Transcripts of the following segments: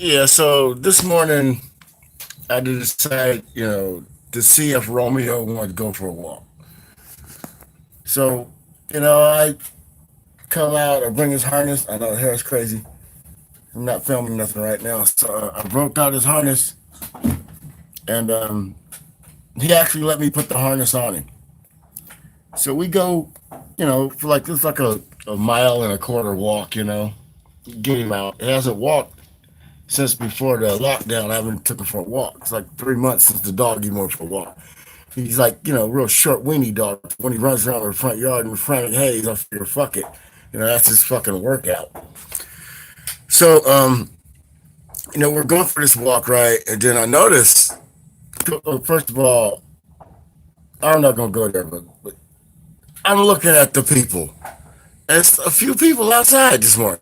Yeah, so this morning I decided, to see if Romeo wanted to go for a walk. So, I come out, I bring his harness. I know the hair is crazy. I'm not filming nothing right now. So I broke out his harness, and he actually let me put the harness on him. So we go, for like, it's like a mile and a quarter walk, get him out. He hasn't walked since before the lockdown. I haven't took him for a walk. It's like 3 months since the dog even went for a walk. He's like, real short, weenie dog. When he runs around the front yard in Frank Hayes, I figure, fuck it. That's his fucking workout. So, we're going for this walk, right? And then I notice, first of all, I'm not going to go there, but I'm looking at the people. And it's a few people outside this morning.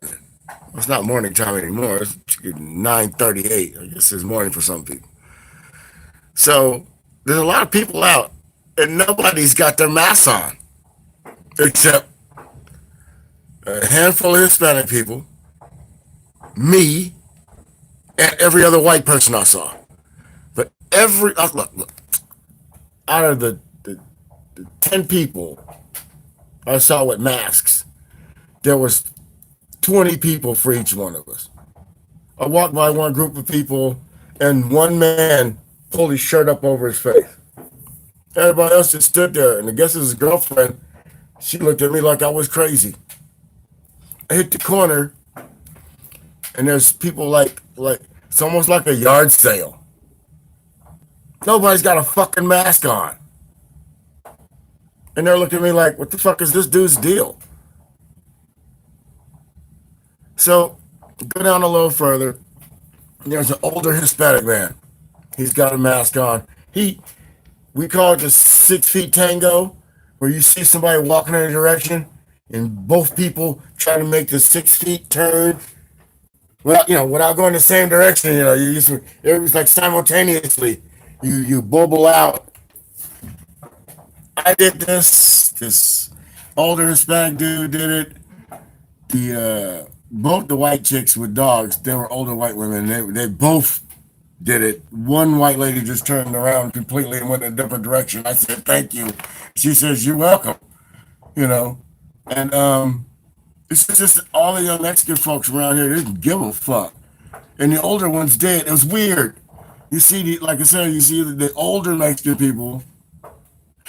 It's not morning time anymore. It's 9:38. I guess it's morning for some people. So there's a lot of people out, and nobody's got their masks on except a handful of Hispanic people, me, and every other white person I saw. But look, out of the 10 people I saw with masks, there was 20 people for each one of us. I walked by one group of people, and one man pulled his shirt up over his face. Everybody else just stood there, and I guess his girlfriend, she looked at me like I was crazy. I hit the corner, and there's people like it's almost like a yard sale. Nobody's got a fucking mask on. And they're looking at me like, what the fuck is this dude's deal? So go down a little further. There's an older Hispanic man. He's got a mask on. We call it the 6 feet tango, where you see somebody walking in a direction and both people try to make the 6 feet turn without going the same direction. It was like simultaneously. You bubble out. I did this. This older Hispanic dude did it. The both the white chicks with dogs, they were older white women. They both did it. One white lady just turned around completely and went in a different direction. I said, "Thank you." She says, "You're welcome." You know, and it's just all the young Mexican folks around here. They didn't give a fuck, and the older ones did. It was weird. You see, like I said, you see the older Mexican people,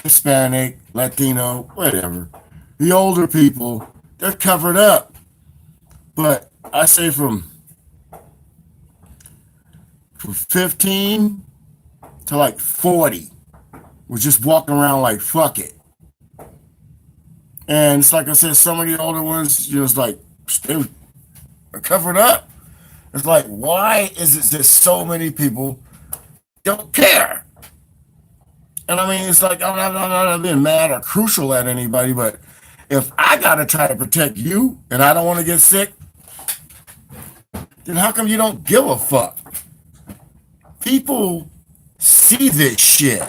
Hispanic, Latino, whatever. The older people, they're covered up. But I say from 15 to like 40 was just walking around like fuck it. And it's like I said, some of the older ones, it's like they were covered up. It's like, why is it that so many people don't care? And I mean, it's like I'm not being mad or crucial at anybody, but if I gotta try to protect you and I don't want to get sick, then how come you don't give a fuck? People see this shit.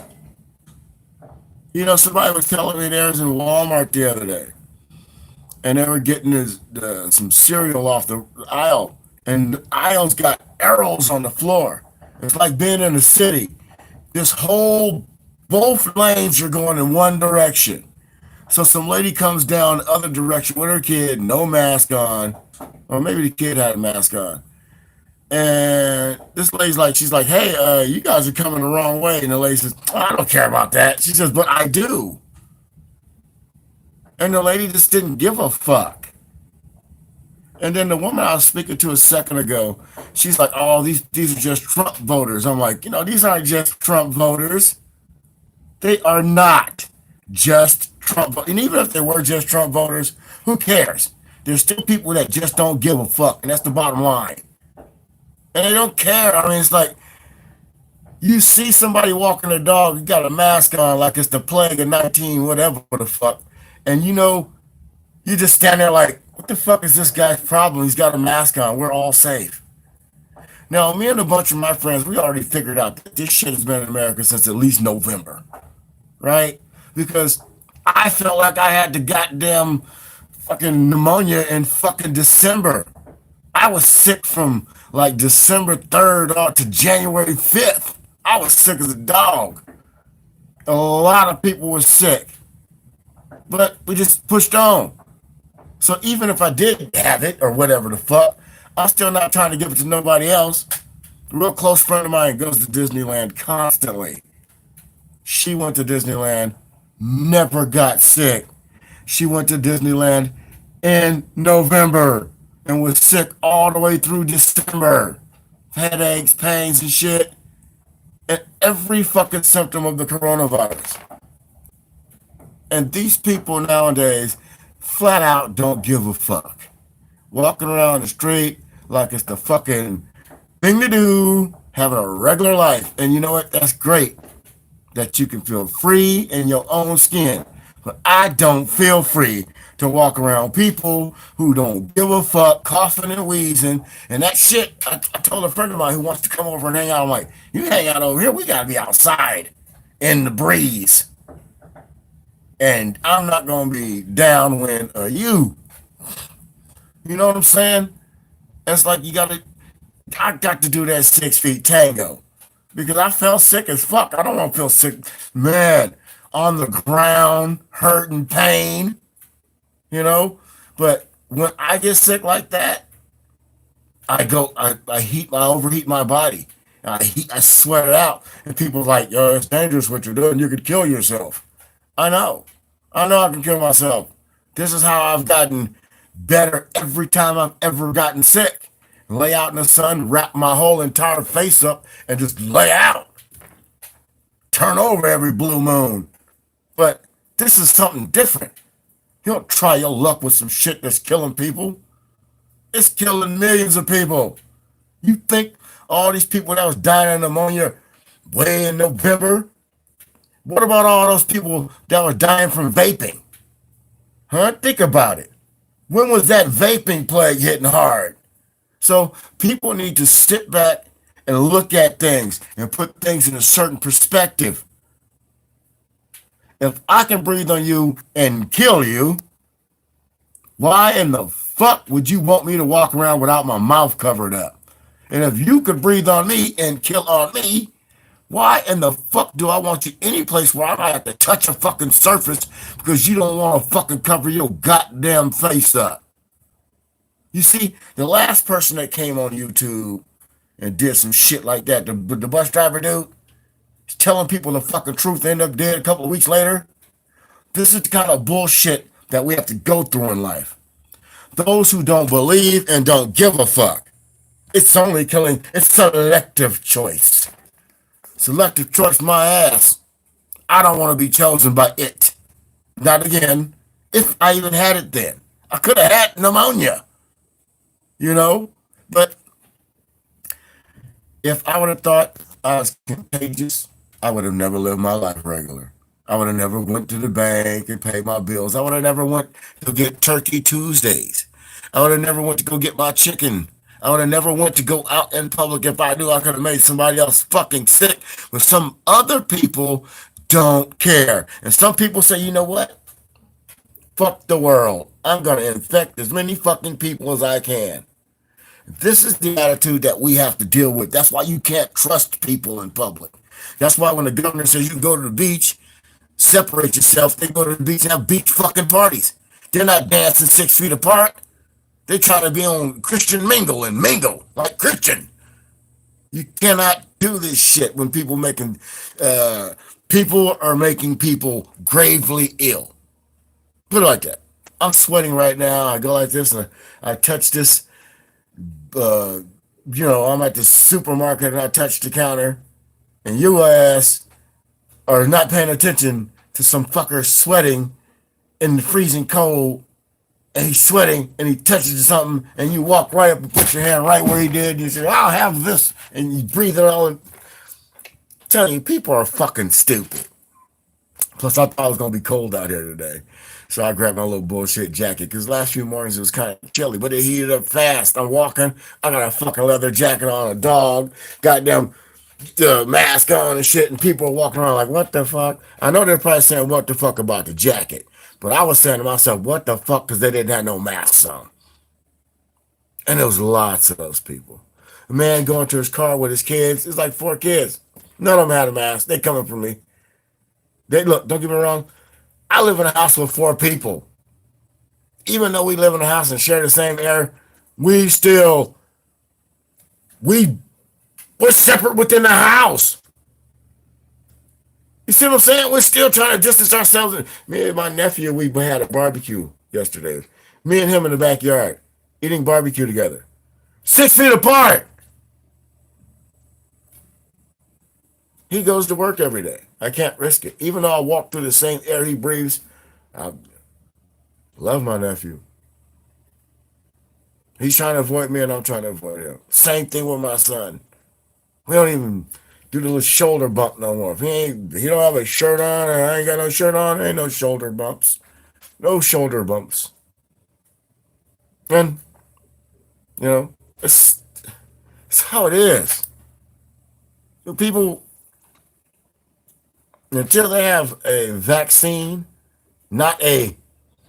Somebody was telling me they was in Walmart the other day, and they were getting some cereal off the aisle, and the aisle's got arrows on the floor. It's like being in a city. This whole both lanes are going in one direction. So some lady comes down the other direction with her kid, no mask on, or maybe the kid had a mask on. And this lady's like, she's like, "Hey, you guys are coming the wrong way." And the lady says, "I don't care about that." She says, "But I do." And the lady just didn't give a fuck. And then the woman I was speaking to a second ago, she's like, "Oh, these are just Trump voters." I'm like, these aren't just Trump voters. They are not just Trump voters. And even if they were just Trump voters, who cares? There's still people that just don't give a fuck, and that's the bottom line. And they don't care. I mean, it's like you see somebody walking a dog, you got a mask on, like it's the plague of 19, whatever the fuck, and you just stand there like, what the fuck is this guy's problem? He's got a mask on. We're all safe. Now, me and a bunch of my friends, we already figured out that this shit has been in America since at least November, right? Because I felt like I had the goddamn fucking pneumonia in fucking December. I was sick from like December 3rd on to January 5th. I was sick as a dog. A lot of people were sick, but we just pushed on. So even if I did have it or whatever the fuck, I'm still not trying to give it to nobody else. A real close friend of mine goes to Disneyland constantly. She went to Disneyland, never got sick. She went to Disneyland in November and was sick all the way through December. Headaches, pains, and shit. And every fucking symptom of the coronavirus. And these people nowadays flat out don't give a fuck. Walking around the street like it's the fucking thing to do, having a regular life. And you know what? That's great that you can feel free in your own skin. But I don't feel free to walk around people who don't give a fuck, coughing and wheezing. And that shit, I told a friend of mine who wants to come over and hang out. I'm like, you hang out over here, we gotta be outside in the breeze. And I'm not gonna be down when you. You know what I'm saying? It's like I got to do that 6 feet tango because I felt sick as fuck. I don't want to feel sick, man, on the ground, hurting, pain, you know. But when I get sick like that, I overheat my body. I sweat it out, and people are like, "Yo, it's dangerous what you're doing. You could kill yourself." I know, I know, I can kill myself. This is how I've gotten better every time I've ever gotten sick. Lay out in the sun, wrap my whole entire face up, and just lay out. Turn over every blue moon. But this is something different. You don't try your luck with some shit that's killing people. It's killing millions of people. You think all these people that was dying of pneumonia way in November? What about all those people that were dying from vaping? Huh? Think about it. When was that vaping plague hitting hard? So people need to sit back and look at things and put things in a certain perspective. If I can breathe on you and kill you, why in the fuck would you want me to walk around without my mouth covered up? And if you could breathe on me and kill on me, why in the fuck do I want you any place where I might have to touch a fucking surface because you don't want to fucking cover your goddamn face up? You see, the last person that came on YouTube and did some shit like that, the bus driver dude, telling people the fucking truth, ended up dead a couple of weeks later. This is the kind of bullshit that we have to go through in life. Those who don't believe and don't give a fuck. It's only killing. It's selective choice. Selective choice, my ass. I don't want to be chosen by it. Not again. If I even had it then. I could have had pneumonia. You know? But if I would have thought I was contagious, I would have never lived my life regular. I would have never went to the bank and paid my bills. I would have never went to get Turkey Tuesdays. I would have never went to go get my chicken. I would have never went to go out in public if I knew I could have made somebody else fucking sick. But some other people don't care. And some people say, you know what? Fuck the world. I'm going to infect as many fucking people as I can. This is the attitude that we have to deal with. That's why you can't trust people in public. That's why when the governor says you can go to the beach, separate yourself, they go to the beach and have beach fucking parties. They're not dancing 6 feet apart. They try to be on Christian mingle and mingle like Christian. You cannot do this shit when people are making people gravely ill. Put it like that. I'm sweating right now. I go like this and I touch this. I'm at the supermarket and I touch the counter, and your ass are not paying attention to some fucker sweating in the freezing cold, and he's sweating and he touches something, and you walk right up and put your hand right where he did, and you say, I'll have this, and you breathe it all in. I'm telling you, people are fucking stupid. Plus, I thought it was going to be cold out here today. So I grabbed my little bullshit jacket because last few mornings it was kind of chilly, but it heated up fast. I'm walking. I got a fucking leather jacket on, a dog, goddamn mask on and shit, and people are walking around like, what the fuck? I know they're probably saying, what the fuck about the jacket? But I was saying to myself, what the fuck, because they didn't have no masks on. And there was lots of those people. A man going to his car with his kids. It's like 4 kids. None of them had a mask. They coming for me. They look, don't get me wrong. I live in a house with 4 people. Even though we live in a house and share the same air, we still we we're separate within the house. You see what I'm saying? We're still trying to distance ourselves. Me and my nephew, we had a barbecue yesterday. Me and him in the backyard, eating barbecue together. 6 feet apart. He goes to work every day. I can't risk it. Even though I walk through the same air he breathes, I love my nephew. He's trying to avoid me and I'm trying to avoid him. Same thing with my son. We don't even do the little shoulder bump no more. If he don't have a shirt on and I ain't got no shirt on, ain't no shoulder bumps. No shoulder bumps. And, it's how it is. People, until they have a vaccine, not a,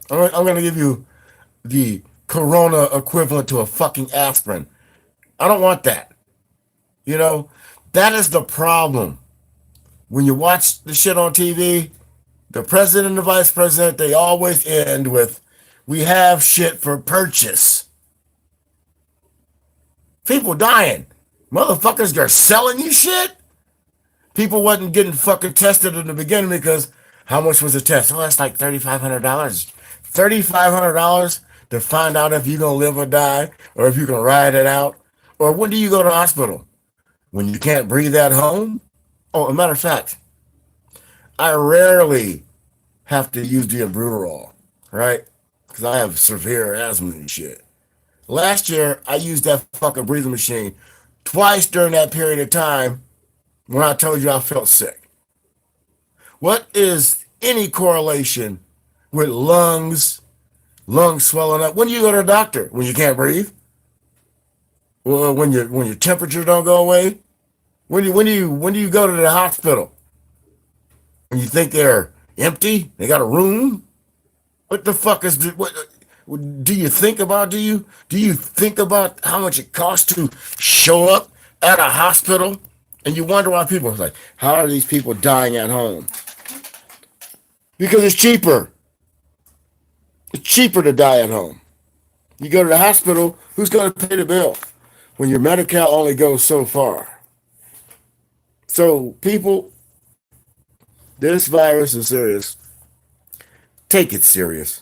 I'm going to give you the corona equivalent to a fucking aspirin. I don't want that. That is the problem. When you watch the shit on TV, the president and the vice president, they always end with, we have shit for purchase. People dying. Motherfuckers are selling you shit. People wasn't getting fucking tested in the beginning because how much was the test? Oh, that's like $3,500. $3,500 to find out if you're going to live or die or if you can ride it out. Or when do you go to the hospital? When you can't breathe at home? Oh, a matter of fact, I rarely have to use the albuterol, right? Because I have severe asthma and shit. Last year, I used that fucking breathing machine twice during that period of time when I told you I felt sick. What is any correlation with lungs swelling up? When do you go to the doctor? When you can't breathe? Well, when your temperature don't go away? When do you go to the hospital? When you think they're empty? They got a room? What the fuck is what do you think about? Do you think about how much it costs to show up at a hospital? And you wonder why people are like, how are these people dying at home? Because it's cheaper. It's cheaper to die at home. You go to the hospital, who's going to pay the bill? When your Medi-Cal only goes so far. So, people, this virus is serious. Take it serious.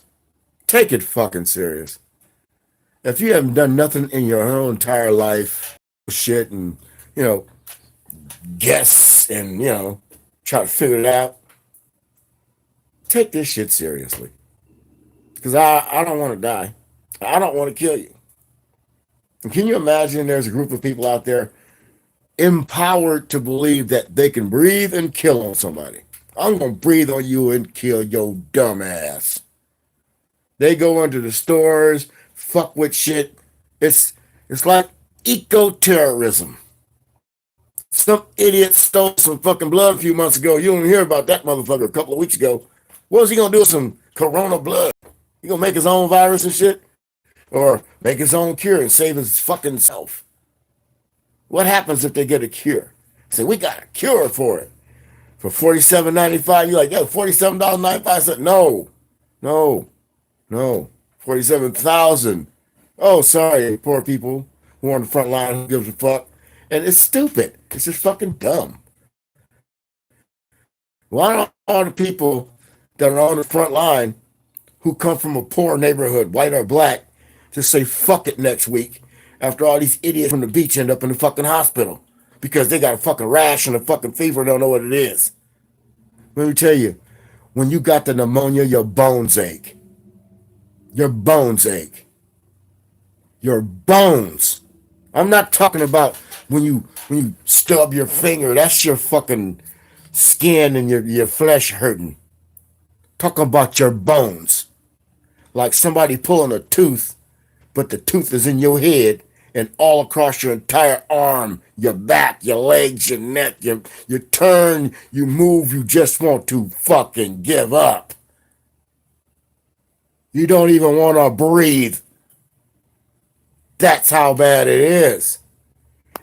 Take it fucking serious. If you haven't done nothing in your whole entire life, shit, and, guess and, try to figure it out, take this shit seriously. Because I don't want to die. I don't want to kill you. And can you imagine there's a group of people out there empowered to believe that they can breathe and kill on somebody? I'm going to breathe on you and kill your dumb ass. They go into the stores, fuck with shit. It's like eco-terrorism. Some idiot stole some fucking blood a few months ago. You don't hear about that motherfucker a couple of weeks ago. What was he going to do with some corona blood? He going to make his own virus and shit? Or make his own cure and save his fucking self? What happens if they get a cure? Say, we got a cure for it. For $47.95, you're like, yo, $47.95. No. 47,000. Oh, sorry, poor people who are on the front line, who gives a fuck. And it's stupid. It's just fucking dumb. Why don't all the people that are on the front line who come from a poor neighborhood, white or black, just say fuck it next week after all these idiots from the beach end up in the fucking hospital because they got a fucking rash and a fucking fever and don't know what it is? Let me tell you, when you got the pneumonia, your bones ache. Your bones ache. Your bones. I'm not talking about when you stub your finger. That's your fucking skin and your flesh hurting. Talking about your bones. Like somebody pulling a tooth, but the tooth is in your head and all across your entire arm, your back, your legs, your neck. You turn, you move, you just want to fucking give up. You don't even want to breathe. That's how bad it is.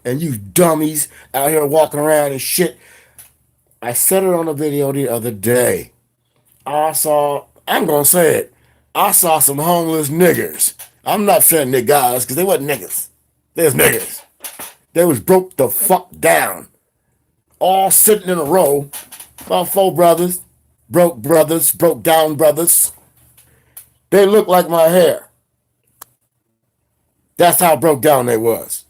And you dummies out here walking around and shit. I said it on a video the other day. I'm gonna say it. I saw some homeless niggers. I'm not saying niggas because they wasn't niggas. They was niggers. They was broke the fuck down. All sitting in a row. About four brothers. Broke down brothers. They look like my hair. That's how broke down they was.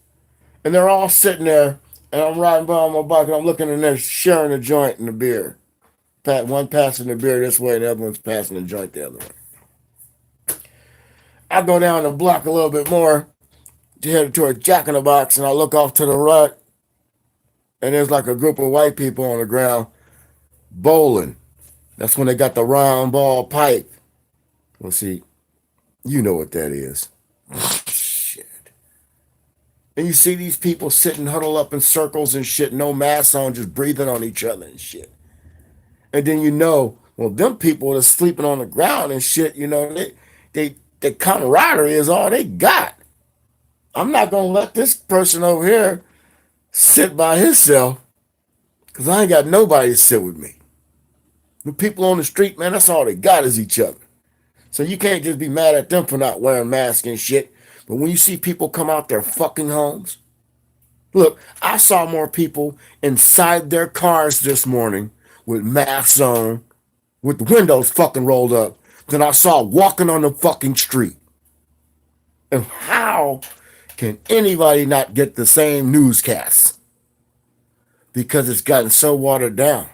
And they're all sitting there, and I'm riding by on my bike, and I'm looking and they're sharing a joint and a beer. One passing the beer this way, and the other one's passing the joint the other way. I go down the block a little bit more to head toward Jack in the Box, and I look off to the right, and there's like a group of white people on the ground bowling. That's when they got the round ball pipe. Well, see, you know what that is. Shit. And you see these people sitting huddled up in circles and shit, no masks on, just breathing on each other and shit. And then you know, well, them people that are sleeping on the ground and shit, you know, the camaraderie is all they got. I'm not gonna let this person over here sit by himself because I ain't got nobody to sit with me. The people on the street, man, that's all they got is each other. So you can't just be mad at them for not wearing masks and shit. But when you see people come out their fucking homes, look, I saw more people inside their cars this morning with masks on, with the windows fucking rolled up, than I saw walking on the fucking street. And how can anybody not get the same newscasts? Because it's gotten so watered down.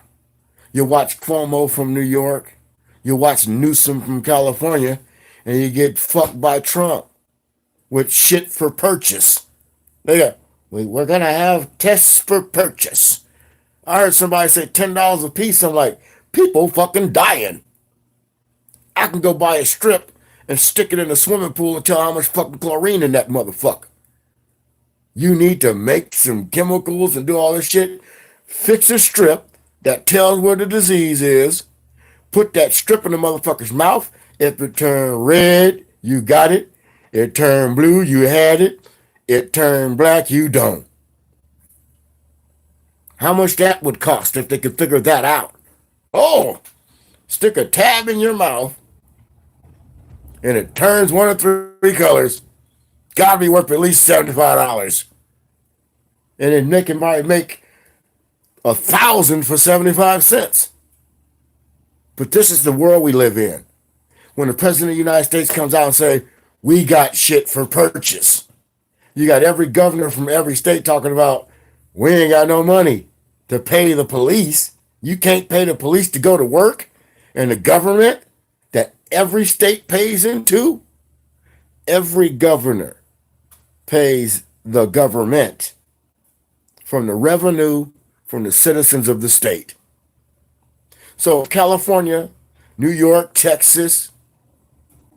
You watch Cuomo from New York, you watch Newsom from California, and you get fucked by Trump with shit for purchase. We're going to have tests for purchase. I heard somebody say $10 a piece. I'm like, people fucking dying. I can go buy a strip and stick it in a swimming pool and tell how much fucking chlorine in that motherfucker. You need to make some chemicals and do all this shit. Fix a strip that tells where the disease is. Put that strip in the motherfucker's mouth. If it turned red, you got it. It turned blue, you had it. It turned black, you don't. How much that would cost if they could figure that out? Oh, stick a tab in your mouth and it turns one of three colors. Gotta be worth at least $75. And then they can probably make 1,000 for 75 cents. But this is the world we live in. When the president of the United States comes out and say, we got shit for purchase. You got every governor from every state talking about, we ain't got no money to pay the police. You can't pay the police to go to work. And the government that every state pays into, every governor pays the government from the revenue from the citizens of the state. So California, New York, Texas,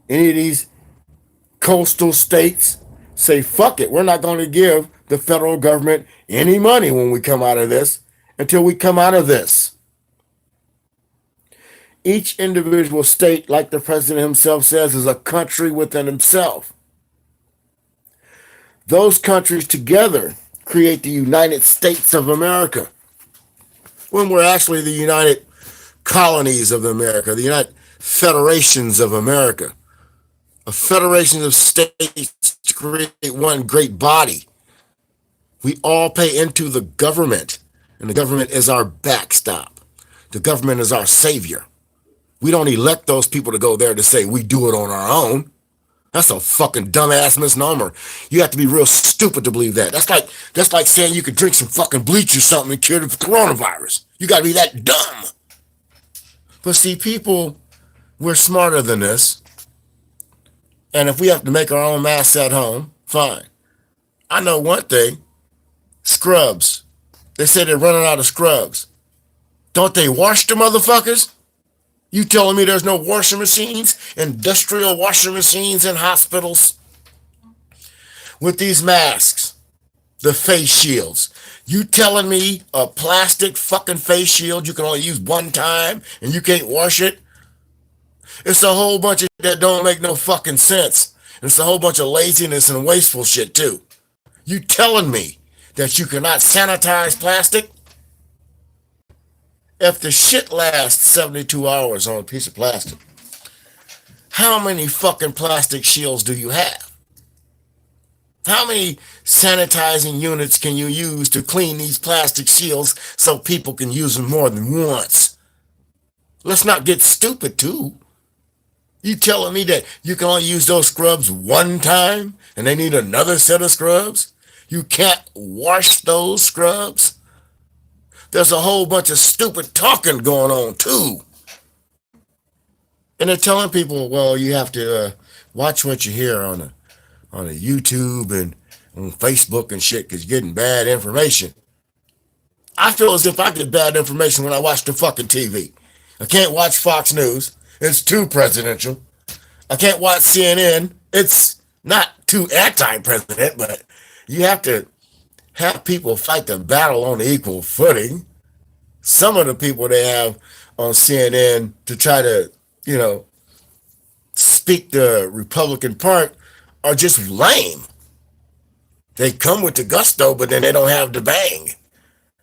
any of these coastal states say, fuck it, we're not going to give the federal government any money when we come out of this until we come out of this. Each individual state, like the president himself says, is a country within himself. Those countries together create the United States of America, when we're actually the United Colonies of America, the United Federations of America, a federation of states to create one great body. We all pay into the government, and the government is our backstop. The government is our savior. We don't elect those people to go there to say we do it on our own. That's a fucking dumbass misnomer. You have to be real stupid to believe that. That's like saying you could drink some fucking bleach or something and cure the coronavirus. You got to be that dumb. But see, people, we're smarter than this. And if we have to make our own masks at home, fine. I know one thing. Scrubs. They say they're running out of scrubs. Don't they wash the motherfuckers? You telling me there's no washing machines, industrial washing machines in hospitals? With these masks, the face shields. You telling me a plastic fucking face shield you can only use one time and you can't wash it? It's a whole bunch of that don't make no fucking sense. It's a whole bunch of laziness and wasteful shit too. You telling me that you cannot sanitize plastic? If the shit lasts 72 hours on a piece of plastic, how many fucking plastic shields do you have? How many sanitizing units can you use to clean these plastic shields so people can use them more than once? Let's not get stupid too. You telling me that you can only use those scrubs one time and they need another set of scrubs? You can't wash those scrubs? There's a whole bunch of stupid talking going on too. And they're telling people, well, you have to watch what you hear on a YouTube and on Facebook and shit because you're getting bad information. I feel as if I get bad information when I watch the fucking TV. I can't watch Fox News. It's too presidential. I can't watch CNN. It's not too anti-president, but you have to have people fight the battle on equal footing. Some of the people they have on CNN to try to, speak the Republican part are just lame. They come with the gusto, but then they don't have the bang.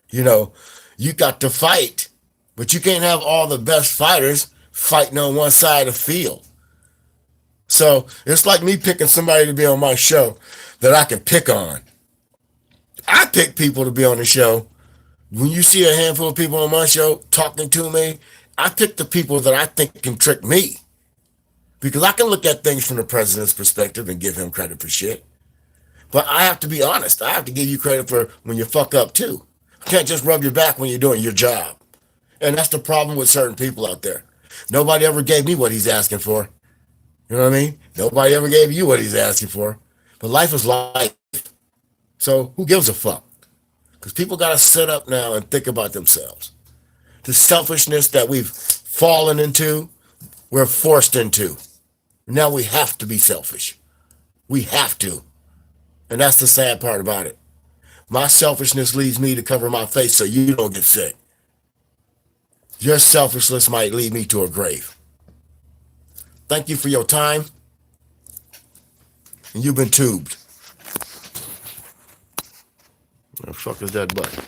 You got to fight, but you can't have all the best fighters fighting on one side of the field. So it's like me picking somebody to be on my show that I can pick on. I pick people to be on the show. When you see a handful of people on my show talking to me, I pick the people that I think can trick me. Because I can look at things from the president's perspective and give him credit for shit. But I have to be honest. I have to give you credit for when you fuck up too. I can't just rub your back when you're doing your job. And that's the problem with certain people out there. Nobody ever gave me what he's asking for. You know what I mean? Nobody ever gave you what he's asking for. But life is life. So who gives a fuck? Because people got to sit up now and think about themselves. The selfishness that we've fallen into, we're forced into. Now we have to be selfish. We have to. And that's the sad part about it. My selfishness leads me to cover my face so you don't get sick. Your selfishness might lead me to a grave. Thank you for your time. And you've been tubed. Where the fuck is that button?